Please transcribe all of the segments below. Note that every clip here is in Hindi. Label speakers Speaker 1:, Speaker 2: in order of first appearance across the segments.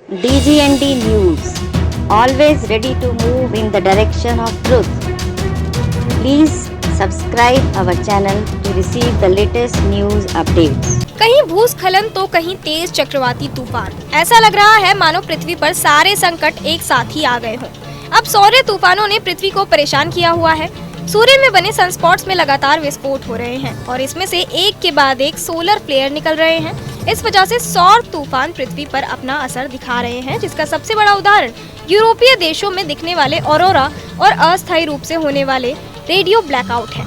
Speaker 1: DGND News, always ready to move in the direction of truth. Please subscribe our channel to receive the latest news updates.
Speaker 2: कहीं भूस्खलन तो कहीं तेज चक्रवाती तूफान। ऐसा लग रहा है मानो पृथ्वी पर सारे संकट एक साथ ही आ गए हों। अब सौर्य तूफानों ने पृथ्वी को परेशान किया हुआ है। सूर्य में बने सनस्पॉट्स में लगातार विस्फोट हो रहे हैं और इसमें से एक के बाद एक सोलर फ्लेयर निकल रहे हैं। इस वजह से सौर तूफान पृथ्वी पर अपना असर दिखा रहे हैं, जिसका सबसे बड़ा उदाहरण यूरोपीय देशों में दिखने वाले ऑरोरा और अस्थायी रूप से होने वाले रेडियो ब्लैकआउट है।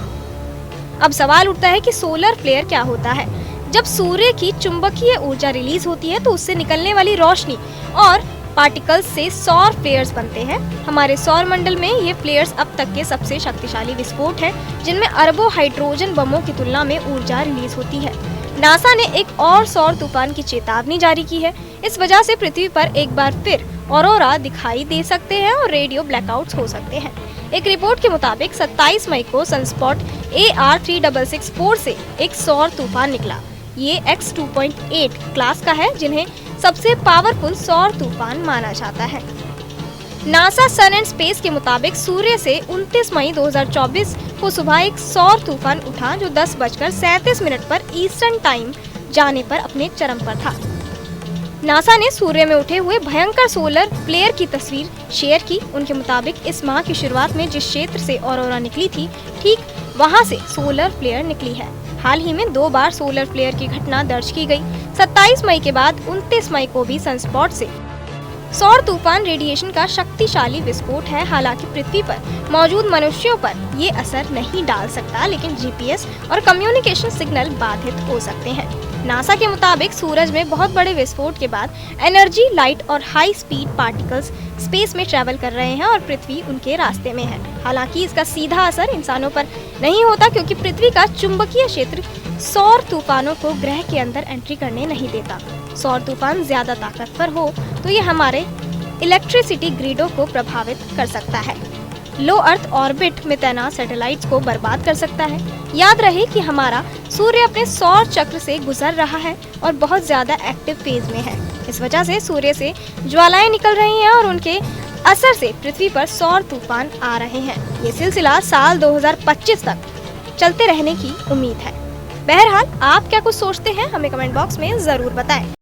Speaker 2: अब सवाल उठता है कि सोलर फ्लेयर क्या होता है। जब सूर्य की चुंबकीय ऊर्जा रिलीज होती है तो उससे निकलने वाली रोशनी और पार्टिकल्स से सौर फ्लेयर्स बनते हैं। हमारे सौर मंडल में ये फ्लेयर्स अब तक के सबसे शक्तिशाली विस्फोट हैं, जिनमें अरबों हाइड्रोजन बमों की तुलना में ऊर्जा रिलीज होती है। नासा ने एक और सौर तूफान की चेतावनी जारी की है। इस वजह से पृथ्वी पर एक बार फिर ऑरोरा दिखाई दे सकते हैं और रेडियो ब्लैकआउट्स हो सकते हैं। एक रिपोर्ट के मुताबिक 27 मई को सनस्पॉट AR3664 से एक सौर तूफान निकला। ये X2.8 क्लास का है, जिन्हें सबसे पावरफुल सौर तूफान माना जाता है। नासा सन एंड स्पेस के मुताबिक सूर्य से 29 मई 2024 को सुबह एक सौर तूफान उठा जो 10:37 पर ईस्टर्न टाइम जाने पर अपने चरम पर था। नासा ने सूर्य में उठे हुए भयंकर सोलर फ्लेयर की तस्वीर शेयर की। उनके मुताबिक इस माह की शुरुआत में जिस क्षेत्र से ऑरोरा निकली थी, ठीक वहां से सोलर फ्लेयर निकली है। हाल ही में 2 बार सोलर फ्लेयर की घटना दर्ज की गई। 27 मई के बाद 29 मई को भी सनस्पॉट से सौर तूफान रेडिएशन का शक्तिशाली विस्फोट है। हालांकि पृथ्वी पर मौजूद मनुष्यों पर ये असर नहीं डाल सकता, लेकिन जीपीएस और कम्युनिकेशन सिग्नल बाधित हो सकते हैं। नासा के मुताबिक सूरज में बहुत बड़े विस्फोट के बाद एनर्जी, लाइट और हाई स्पीड पार्टिकल्स स्पेस में ट्रैवल कर रहे हैं और पृथ्वी उनके रास्ते में है। हालांकि इसका सीधा असर इंसानों पर नहीं होता, क्योंकि पृथ्वी का चुंबकीय क्षेत्र सौर तूफानों को ग्रह के अंदर एंट्री करने नहीं देता। सौर तूफान ज्यादा ताकतवर हो तो ये हमारे इलेक्ट्रिसिटी ग्रिडों को प्रभावित कर सकता है। लो अर्थ ऑर्बिट में तैनात सैटेलाइट्स को बर्बाद कर सकता है। याद रहे कि हमारा सूर्य अपने सौर चक्र से गुजर रहा है और बहुत ज्यादा एक्टिव फेज में है। इस वजह से सूर्य से ज्वालाएं निकल रही हैं और उनके असर से पृथ्वी पर सौर तूफान आ रहे हैं। ये सिलसिला साल 2025 तक चलते रहने की उम्मीद है। बहरहाल, आप क्या कुछ सोचते हैं, हमें कमेंट बॉक्स में जरूर बताएं।